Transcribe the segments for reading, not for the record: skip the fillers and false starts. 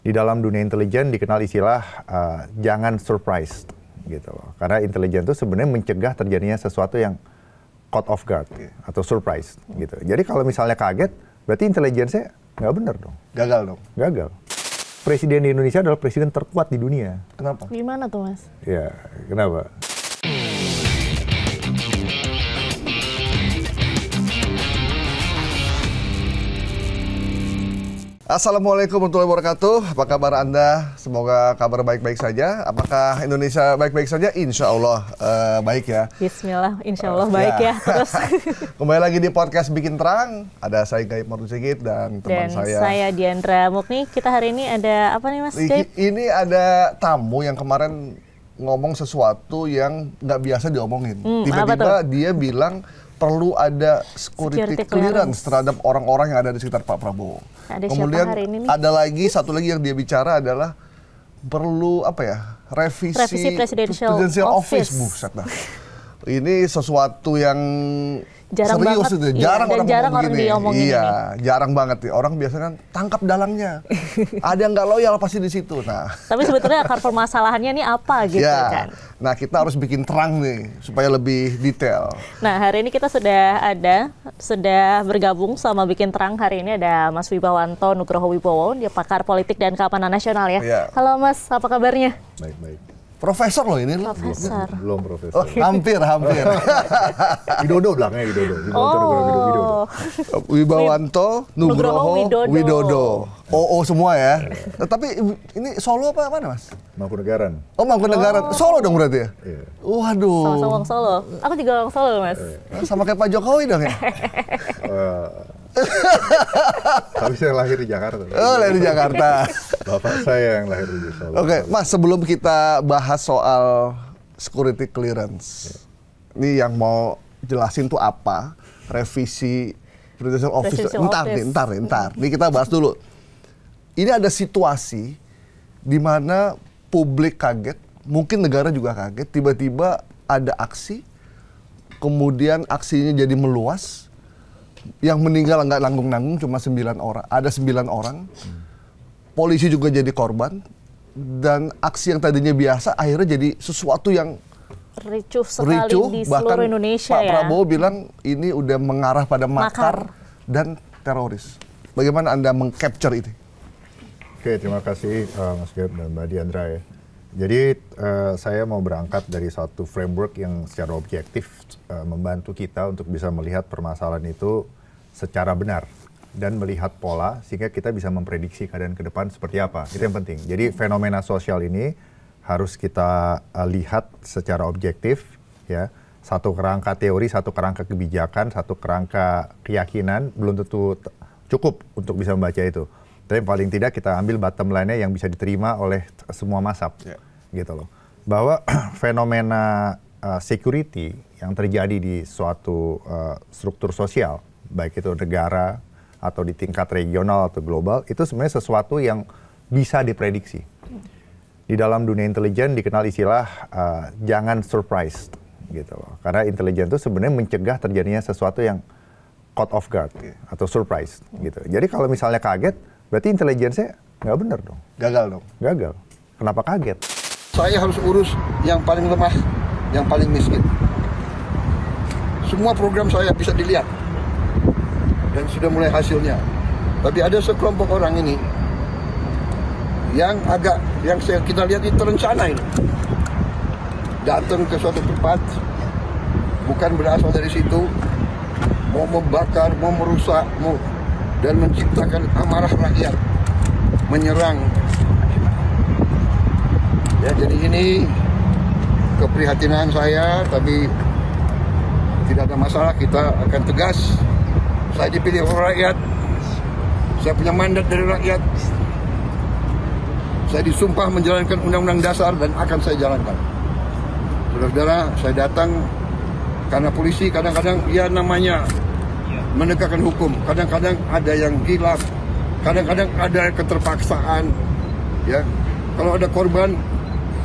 Di dalam dunia intelijen dikenal istilah jangan surprise gitu loh. Karena intelijen itu sebenarnya mencegah terjadinya sesuatu yang caught off guard atau surprise gitu. Jadi kalau misalnya kaget, berarti intelijennya nggak benar dong. Gagal dong. Gagal. Presiden di Indonesia adalah presiden terkuat di dunia. Kenapa? Gimana tuh, Mas? Ya, kenapa? Assalamualaikum warahmatullahi wabarakatuh. Apa kabar Anda? Semoga kabar baik-baik saja. Apakah Indonesia baik-baik saja? Insya Allah baik ya. Bismillah, insya Allah baik ya. Terus kembali lagi di podcast Bikin Terang. Ada saya Gaib Marzusigit dan teman saya. Dan saya Diandra Mukni. Kita hari ini ada apa nih Mas Gaib? Ini ada tamu yang kemarin ngomong sesuatu yang nggak biasa diomongin. Tiba-tiba dia bilang perlu ada security clearance terhadap orang-orang yang ada di sekitar Pak Prabowo. Ada kemudian hari ini nih? ada lagi satu lagi yang dia bicara adalah perlu apa ya, revisi presidential office. Buset dah. Ini sesuatu yang jarang serius banget, itu, jarang orang diomongin. Iya, jarang banget ya. Orang biasanya kan tangkap dalangnya. Ada yang nggak loyal pasti di situ. Nah, tapi sebetulnya akar permasalahannya ini apa gitu ya, kan? Nah, kita harus bikin terang nih supaya lebih detail. Nah, hari ini kita sudah bergabung sama Bikin Terang. Hari ini ada Mas Wibawanto Nugroho Wibowo, dia pakar politik dan keamanan nasional ya. Ya. Halo Mas, apa kabarnya? Baik-baik. Profesor loh ini. Profesor. Belum profesor. Oh, hampir. Widodo belakangnya Widodo. Widodo. Wibawanto Nugroho Widodo. OO semua ya. Tapi ini Solo apa mana Mas? Mangkunegaran. Oh, Mangkunegaran. Solo dong berarti ya? Iya. Waduh. Sama-sama orang Solo. Aku juga orang Solo Mas. Sama kayak Pak Jokowi dong ya? Tapi saya lahir di Jakarta. Oh, lahir di Jakarta. Bapak saya yang lahir di Solo. Oke, Mas, sebelum kita bahas soal security clearance, ini yang mau jelasin tuh apa? Revisi presidential office. Ntar. Ini kita bahas dulu. Ini ada situasi di mana publik kaget, mungkin negara juga kaget, tiba-tiba ada aksi, kemudian aksinya jadi meluas. Yang meninggal nggak nanggung-nanggung cuma 9 orang. Ada 9 orang. Polisi juga jadi korban. Dan aksi yang tadinya biasa akhirnya jadi sesuatu yang ricuh sekali di seluruh Indonesia. Pak Prabowo bilang ini udah mengarah pada makar dan teroris. Bagaimana Anda meng-capture itu? Oke, terima kasih Mas Gaib dan Mbak Diandra ya. Jadi saya mau berangkat dari suatu framework yang secara objektif membantu kita untuk bisa melihat permasalahan itu secara benar dan melihat pola sehingga kita bisa memprediksi keadaan ke depan seperti apa. Itu yang penting. Jadi fenomena sosial ini harus kita lihat secara objektif ya. Satu kerangka teori, satu kerangka kebijakan, satu kerangka keyakinan belum tentu cukup untuk bisa membaca itu. Tapi paling tidak kita ambil bottom line-nya yang bisa diterima oleh semua mazhab, gitu loh. Bahwa fenomena security yang terjadi di suatu struktur sosial, baik itu negara atau di tingkat regional atau global, itu sebenarnya sesuatu yang bisa diprediksi. Di dalam dunia intelijen dikenal istilah jangan surprise, gitu loh. Karena intelijen itu sebenarnya mencegah terjadinya sesuatu yang caught off guard atau surprise, gitu. Jadi kalau misalnya kaget, berarti intelijennya nggak benar dong. Gagal dong. Gagal. Kenapa kaget? Saya harus urus yang paling lemah, yang paling miskin. Semua program saya bisa dilihat. Dan sudah mulai hasilnya. Tapi ada sekelompok orang ini yang kita lihat itu terencana ini. Datang ke suatu tempat, bukan berasal dari situ, mau membakar, mau merusak, dan menciptakan amarah rakyat, menyerang. Ya, jadi ini keprihatinan saya, tapi tidak ada masalah, kita akan tegas. Saya dipilih oleh rakyat, saya punya mandat dari rakyat, saya disumpah menjalankan Undang-Undang Dasar dan akan saya jalankan. Saudara-saudara, saya datang karena polisi kadang-kadang ya namanya menegakkan hukum, kadang-kadang ada yang hilaf, kadang-kadang ada keterpaksaan, ya. Kalau ada korban,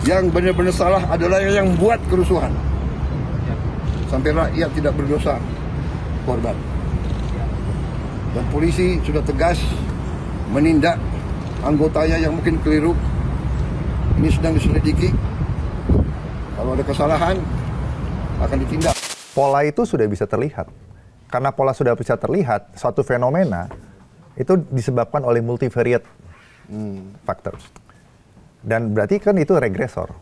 yang benar-benar salah adalah yang buat kerusuhan, sampai rakyat tidak berdosa, korban. Dan polisi sudah tegas menindak anggotanya yang mungkin keliru. Ini sedang diselidiki. Kalau ada kesalahan, akan ditindak. Pola itu sudah bisa terlihat. Karena pola sudah bisa terlihat, suatu fenomena itu disebabkan oleh multivariate factors. Dan berarti kan itu regresor.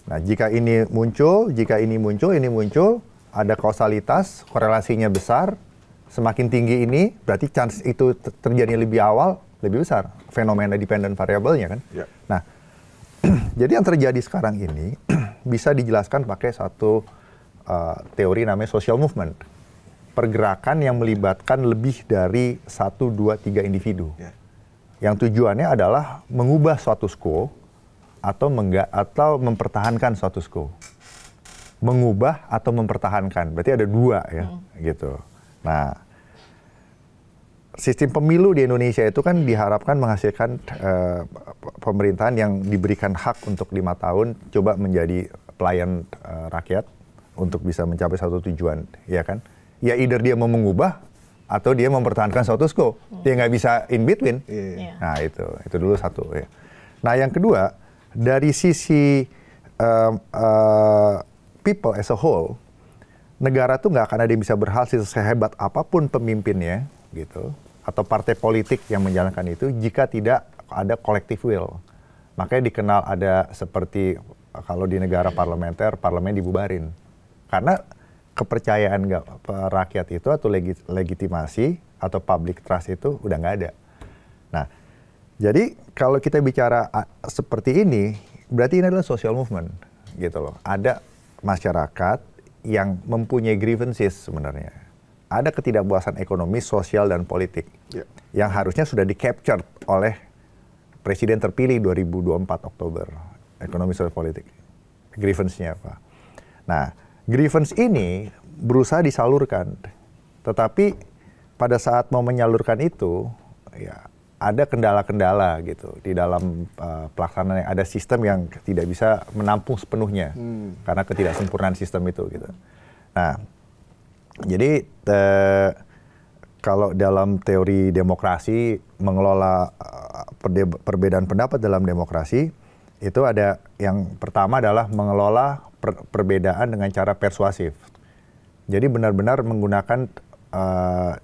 Nah, jika ini muncul, ini muncul, ada kausalitas, korelasinya besar, semakin tinggi ini, berarti chance itu terjadi lebih awal, lebih besar. Fenomena dependent variabelnya kan. Ya. Nah, jadi yang terjadi sekarang ini bisa dijelaskan pakai satu teori namanya social movement. Pergerakan yang melibatkan lebih dari 1, 2, 3 individu. Ya. Yang tujuannya adalah mengubah status quo atau mempertahankan status quo. Mengubah atau mempertahankan. Berarti ada dua ya, gitu. Nah, sistem pemilu di Indonesia itu kan diharapkan menghasilkan pemerintahan yang diberikan hak untuk 5 tahun coba menjadi pelayan rakyat untuk bisa mencapai satu tujuan, ya kan? Ya either dia mau mengubah atau dia mempertahankan status quo. Dia nggak bisa in between. Yeah. Nah itu dulu satu. Ya. Nah yang kedua, dari sisi people as a whole, negara tuh nggak akan ada yang bisa berhasil sehebat apapun pemimpinnya, gitu, atau partai politik yang menjalankan itu jika tidak ada collective will. Makanya dikenal ada seperti kalau di negara parlementer, parlemen dibubarin. Karena kepercayaan rakyat itu atau legitimasi atau public trust itu udah nggak ada. Nah, jadi kalau kita bicara seperti ini, berarti ini adalah social movement, gitu loh. Ada masyarakat yang mempunyai grievances sebenarnya. Ada ketidakpuasan ekonomi, sosial, dan politik yang harusnya sudah di-captured oleh Presiden terpilih 2024 Oktober. Ekonomi, sosial, politik. Grievance-nya apa? Nah, grievance ini berusaha disalurkan. Tetapi pada saat mau menyalurkan itu, ya ada kendala-kendala gitu di dalam pelaksanaan. Ada sistem yang tidak bisa menampung sepenuhnya karena ketidaksempurnaan sistem itu gitu. Nah, jadi kalau dalam teori demokrasi mengelola perbedaan pendapat dalam demokrasi itu ada yang pertama adalah mengelola perbedaan dengan cara persuasif. Jadi benar-benar menggunakan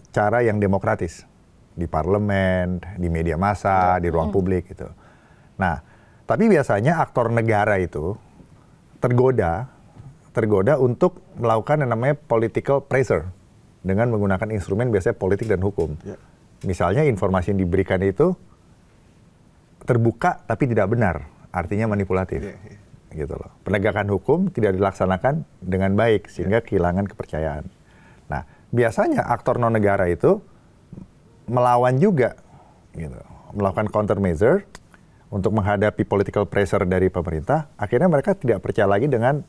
cara yang demokratis di parlemen, di media massa, di ruang publik gitu. Nah, tapi biasanya aktor negara itu tergoda untuk melakukan yang namanya political pressure dengan menggunakan instrumen biasanya politik dan hukum. Misalnya informasi yang diberikan itu terbuka tapi tidak benar, artinya manipulatif. Gitu loh. Penegakan hukum tidak dilaksanakan dengan baik sehingga kehilangan kepercayaan. Nah, biasanya aktor non negara itu melawan juga, gitu, melakukan countermeasure untuk menghadapi political pressure dari pemerintah. Akhirnya mereka tidak percaya lagi dengan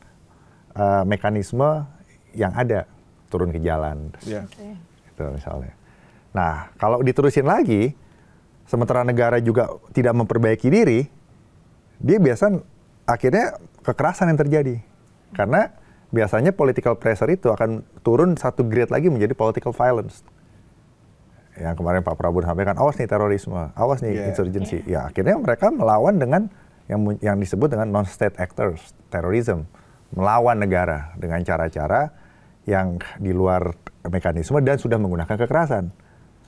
mekanisme yang ada, turun ke jalan, gitu misalnya. Nah, kalau diterusin lagi, sementara negara juga tidak memperbaiki diri, dia akhirnya kekerasan yang terjadi. Karena biasanya political pressure itu akan turun satu grade lagi menjadi political violence. Yang kemarin Pak Prabowo sampaikan, awas nih terorisme, awas nih insurgency. Ya akhirnya mereka melawan dengan yang disebut dengan non-state actors, terrorism. Melawan negara dengan cara-cara yang di luar mekanisme dan sudah menggunakan kekerasan.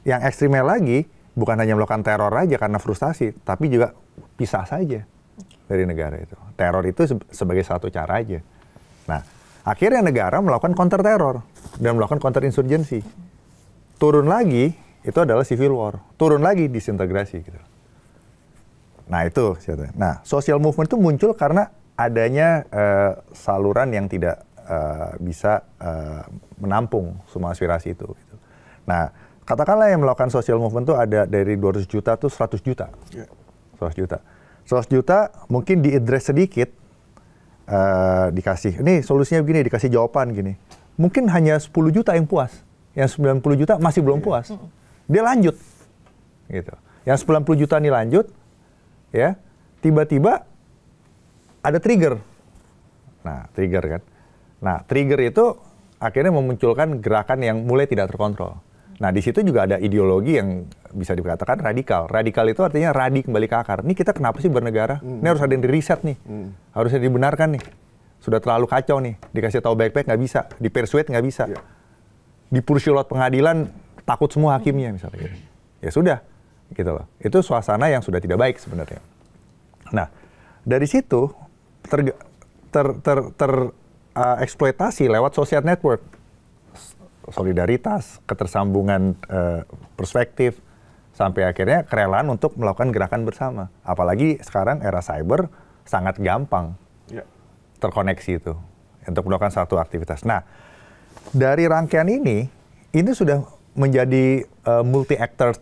Yang ekstrimnya lagi, bukan hanya melakukan teror aja karena frustasi, tapi juga pisah saja dari negara itu. Teror itu sebagai satu cara aja. Nah, akhirnya negara melakukan counter teror dan melakukan counter insurgency. Turun lagi, itu adalah civil war. Turun lagi, disintegrasi gitu. Nah, itu. Nah, social movement itu muncul karena adanya saluran yang tidak bisa menampung semua aspirasi itu. Gitu. Nah, katakanlah yang melakukan social movement itu ada dari 200 juta tuh 100 juta. 100 juta. 100 juta mungkin diadres sedikit, dikasih, ini solusinya begini, dikasih jawaban gini. Mungkin hanya 10 juta yang puas. Yang 90 juta masih belum puas. Dia lanjut. Gitu. Yang 90 juta ini lanjut, ya, tiba-tiba ada trigger. Nah, trigger kan. Nah, trigger itu akhirnya memunculkan gerakan yang mulai tidak terkontrol. Nah, di situ juga ada ideologi yang bisa dikatakan radikal. Radikal itu artinya radi kembali ke akar. Ini kita kenapa sih bernegara? Ini harus ada yang di-reset nih. Harusnya dibenarkan nih. Sudah terlalu kacau nih. Dikasih tahu baik-baik nggak bisa. Di-persuade nggak bisa. Di-pursue lewat pengadilan, takut semua hakimnya misalnya. Ya sudah, gitu loh. Itu suasana yang sudah tidak baik sebenarnya. Nah, dari situ eksploitasi lewat social network. Solidaritas, ketersambungan perspektif, sampai akhirnya kerelaan untuk melakukan gerakan bersama. Apalagi sekarang era cyber sangat gampang terkoneksi itu untuk melakukan satu aktivitas. Nah, dari rangkaian ini sudah menjadi multi-actor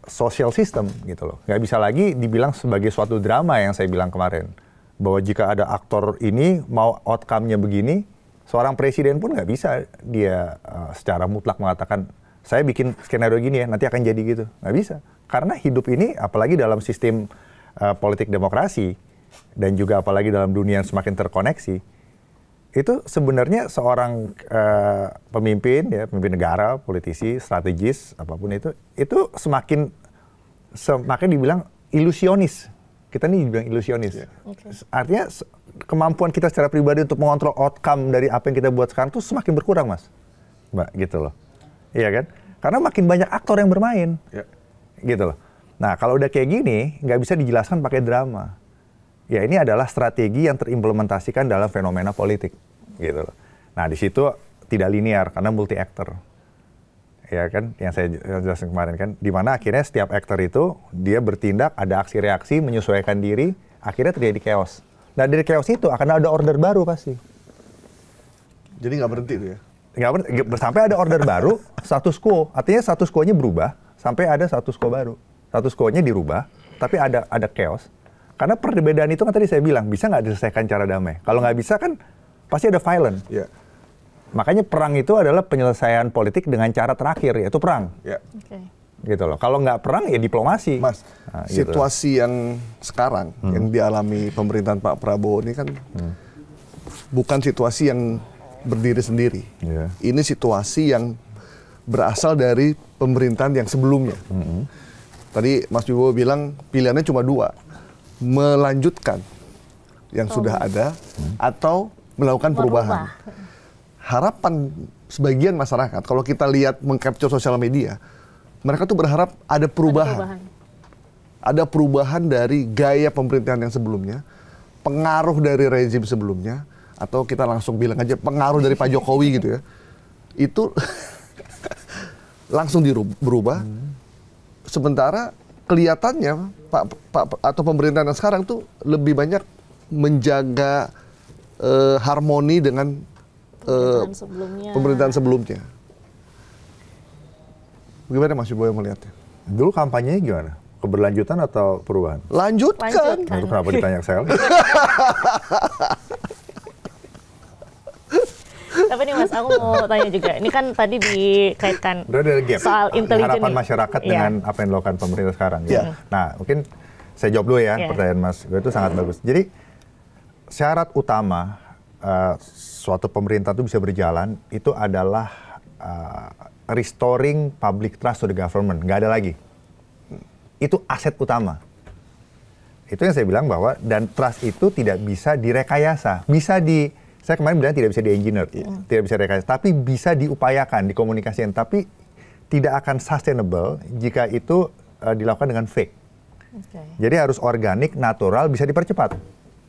social system gitu loh. Nggak bisa lagi dibilang sebagai suatu drama yang saya bilang kemarin. Bahwa jika ada aktor ini mau outcome-nya begini, seorang presiden pun nggak bisa dia secara mutlak mengatakan, saya bikin skenario gini ya, nanti akan jadi gitu. Nggak bisa. Karena hidup ini, apalagi dalam sistem politik demokrasi, dan juga apalagi dalam dunia yang semakin terkoneksi, itu sebenarnya seorang pemimpin negara, politisi, strategis, apapun itu semakin dibilang ilusionis. Kita nih dibilang ilusionis. Artinya kemampuan kita secara pribadi untuk mengontrol outcome dari apa yang kita buat sekarang tuh semakin berkurang, Mas. Mbak, gitu loh. Iya kan? Karena makin banyak aktor yang bermain. Gitu loh. Nah, kalau udah kayak gini, nggak bisa dijelaskan pakai drama. Ya, ini adalah strategi yang terimplementasikan dalam fenomena politik. Gitu loh. Nah, di situ tidak linear, karena multi-actor. Ya kan, yang saya jelasin kemarin kan, di mana akhirnya setiap aktor itu dia bertindak, ada aksi reaksi, menyesuaikan diri, akhirnya terjadi chaos. Nah, dari chaos itu akan ada order baru pasti. Jadi nggak berhenti tuh ya? Nggak berhenti, sampai ada order baru, status quo. Artinya status quo-nya berubah, sampai ada status quo baru. Status quo-nya dirubah, tapi ada chaos. Karena perbedaan itu kan tadi saya bilang, bisa nggak diselesaikan cara damai? Kalau nggak bisa kan, pasti ada violence. Makanya perang itu adalah penyelesaian politik dengan cara terakhir, yaitu perang. Gitu loh. Kalau nggak perang, ya diplomasi. Mas, situasi yang sekarang, yang dialami pemerintahan Pak Prabowo ini kan bukan situasi yang berdiri sendiri. Ini situasi yang berasal dari pemerintahan yang sebelumnya. Tadi Mas Wibowo bilang pilihannya cuma dua. Melanjutkan yang sudah ada atau melakukan perubahan. Harapan sebagian masyarakat, kalau kita lihat mengcapture sosial media, mereka tuh berharap ada perubahan. Ada perubahan dari gaya pemerintahan yang sebelumnya, pengaruh dari rezim sebelumnya, atau kita langsung bilang aja pengaruh dari Pak Jokowi gitu ya. Itu langsung berubah. Sementara kelihatannya Pak atau pemerintahan yang sekarang tuh lebih banyak menjaga harmoni dengan pemerintahan sebelumnya. Bagaimana Mas Wibowo melihatnya? Dulu kampanyenya gimana? Keberlanjutan atau perubahan? Lanjutkan. Itu kenapa ditanya saya? Tapi nih Mas, aku mau tanya juga. Ini kan tadi dikaitkan soal intelijen. Harapan masyarakat dengan apa yang dilakukan pemerintah sekarang. Nah, mungkin saya jawab dulu ya pertanyaan Mas. Itu sangat bagus. Jadi, syarat utama suatu pemerintah itu bisa berjalan, itu adalah restoring public trust to the government. Nggak ada lagi. Itu aset utama. Itu yang saya bilang bahwa, dan trust itu tidak bisa direkayasa. Saya kemarin bilang tidak bisa di-engineer, tidak bisa direkayasa, tapi bisa diupayakan, dikomunikasikan. Tapi tidak akan sustainable jika itu dilakukan dengan fake. Jadi harus organik, natural, bisa dipercepat.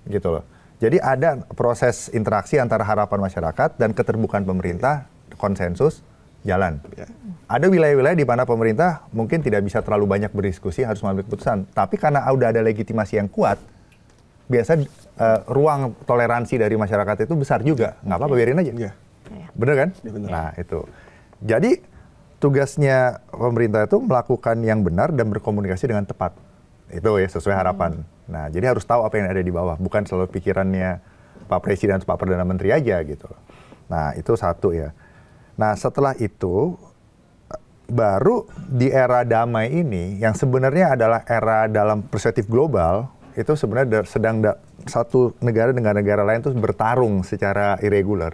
Gitu loh. Jadi ada proses interaksi antara harapan masyarakat dan keterbukaan pemerintah, konsensus, jalan. Ada wilayah-wilayah di mana pemerintah mungkin tidak bisa terlalu banyak berdiskusi, harus mengambil keputusan. Tapi karena udah ada legitimasi yang kuat, biasa ruang toleransi dari masyarakat itu besar juga. Nggak apa-apa, biarin aja. Bener kan? Bener. Nah, itu. Jadi tugasnya pemerintah itu melakukan yang benar dan berkomunikasi dengan tepat. Itu ya, sesuai harapan. Nah, jadi harus tahu apa yang ada di bawah. Bukan selalu pikirannya Pak Presiden atau Pak Perdana Menteri aja gitu. Nah, itu satu ya. Nah, setelah itu, baru di era damai ini, yang sebenarnya adalah era dalam perspektif global, itu sebenarnya satu negara dengan negara lain itu bertarung secara irregular.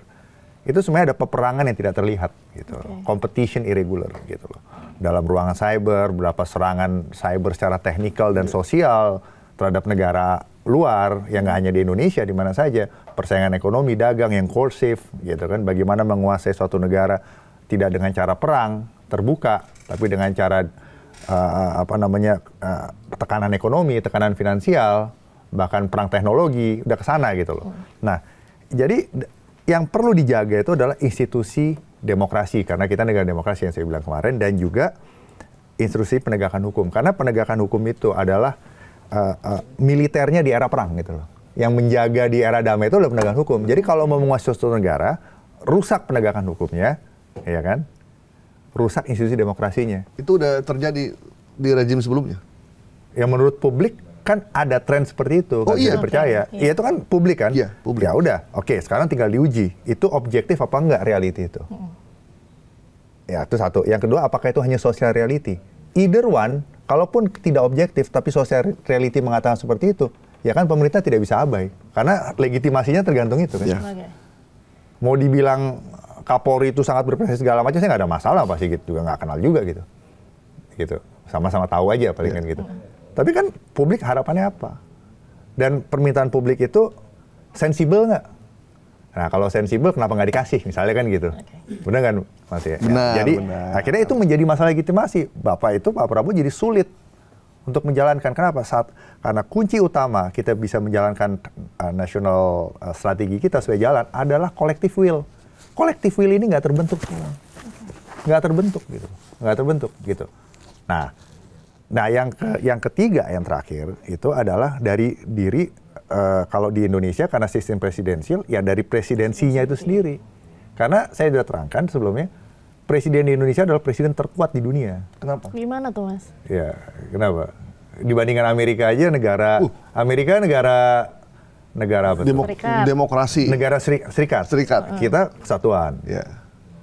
itu sebenarnya ada peperangan yang tidak terlihat gitu. Competition irregular gitu loh. Dalam ruangan cyber, berapa serangan cyber secara teknikal dan sosial terhadap negara luar yang nggak hanya di Indonesia, di mana saja, persaingan ekonomi, dagang yang coercive gitu kan, bagaimana menguasai suatu negara tidak dengan cara perang terbuka, tapi dengan cara tekanan ekonomi, tekanan finansial, bahkan perang teknologi, udah ke sana gitu loh. Nah, jadi yang perlu dijaga itu adalah institusi demokrasi, karena kita negara demokrasi yang saya bilang kemarin, dan juga institusi penegakan hukum, karena penegakan hukum itu adalah militernya di era perang gitu loh. Yang menjaga di era damai itu adalah penegakan hukum. Jadi kalau mau menguasai suatu negara, rusak penegakan hukumnya, ya kan? Rusak institusi demokrasinya. Itu udah terjadi di rejim sebelumnya. Yang menurut publik kan ada tren seperti itu, kan bisa dipercaya. Iya, itu kan publik kan? Iya, publik. Ya udah, oke, sekarang tinggal diuji. Itu objektif apa enggak reality itu? Ya, itu satu. Yang kedua, apakah itu hanya social reality? Either one, kalaupun tidak objektif, tapi social reality mengatakan seperti itu, ya kan pemerintah tidak bisa abai. Karena legitimasinya tergantung itu kan. Ya. Mau dibilang Kapolri itu sangat berprestasi segala macam, saya nggak ada masalah pasti gitu. Juga nggak kenal juga gitu. Gitu. Sama-sama tahu aja paling kan gitu. Tapi kan publik harapannya apa? Dan permintaan publik itu sensibel nggak? Nah kalau sensibel kenapa nggak dikasih? Misalnya kan gitu. Benar kan Mas ya? Benar, jadi benar. akhirnya itu menjadi masalah legitimasi. Pak Prabowo jadi sulit untuk menjalankan. Kenapa? Karena kunci utama kita bisa menjalankan national strategi kita sebagai jalan adalah collective will. Collective will ini nggak terbentuk. Nggak terbentuk gitu. Nggak terbentuk gitu. Nah yang ketiga, yang terakhir itu adalah dari diri, kalau di Indonesia karena sistem presidensial, ya dari presidensinya itu sendiri. Karena saya sudah terangkan sebelumnya, presiden di Indonesia adalah presiden terkuat di dunia. Kenapa? Gimana tuh Mas? Ya, kenapa? Dibandingkan Amerika aja, Amerika negara apa tuh? Demokrasi. Negara serikat. Kita kesatuan. Ya.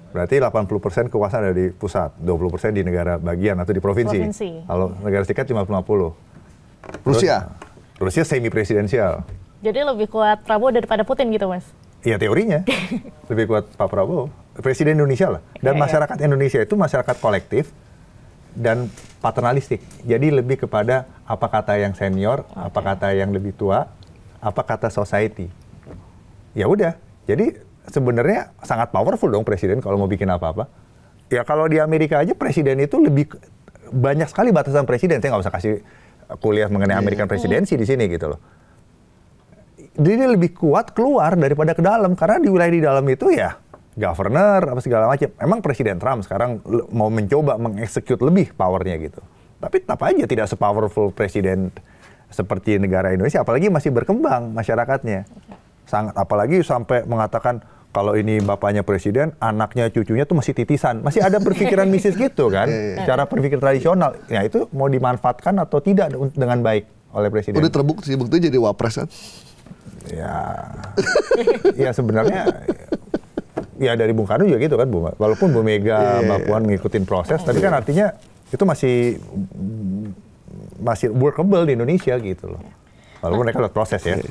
Berarti 80% kekuasaan ada di pusat, 20% di negara bagian atau di provinsi. Kalau negara serikat cuma 50. Rusia semi presidensial. Jadi lebih kuat Prabowo daripada Putin gitu Mas? Iya teorinya. Lebih kuat Pak Prabowo. Presiden Indonesia lah. Dan masyarakat Indonesia itu masyarakat kolektif dan paternalistik. Jadi lebih kepada apa kata yang senior, apa kata yang lebih tua, apa kata society. Ya udah. Jadi sebenarnya sangat powerful dong presiden kalau mau bikin apa-apa. Ya kalau di Amerika aja presiden itu lebih banyak sekali batasan presiden. Saya nggak usah kasih kuliah mengenai American presidency di sini gitu loh. Jadi dia lebih kuat keluar daripada ke dalam, karena di wilayah di dalam itu ya governor apa segala macam. Emang Presiden Trump sekarang mau mencoba mengeksekut lebih powernya gitu. Tapi tetap aja tidak sepowerful presiden seperti negara Indonesia, apalagi masih berkembang masyarakatnya. Apalagi sampai mengatakan kalau ini bapaknya presiden, anaknya, cucunya tuh masih titisan. Masih ada berpikiran misis gitu kan. Cara berpikir tradisional. Ya itu mau dimanfaatkan atau tidak dengan baik oleh presiden. Udah terbukti, buktinya jadi wapres kan? Ya sebenarnya ya dari Bung Karno juga gitu kan. Walaupun Bu Mega, Mbak Puan ngikutin proses, tapi kan artinya itu masih workable di Indonesia gitu loh. Walaupun mereka lewat proses ya.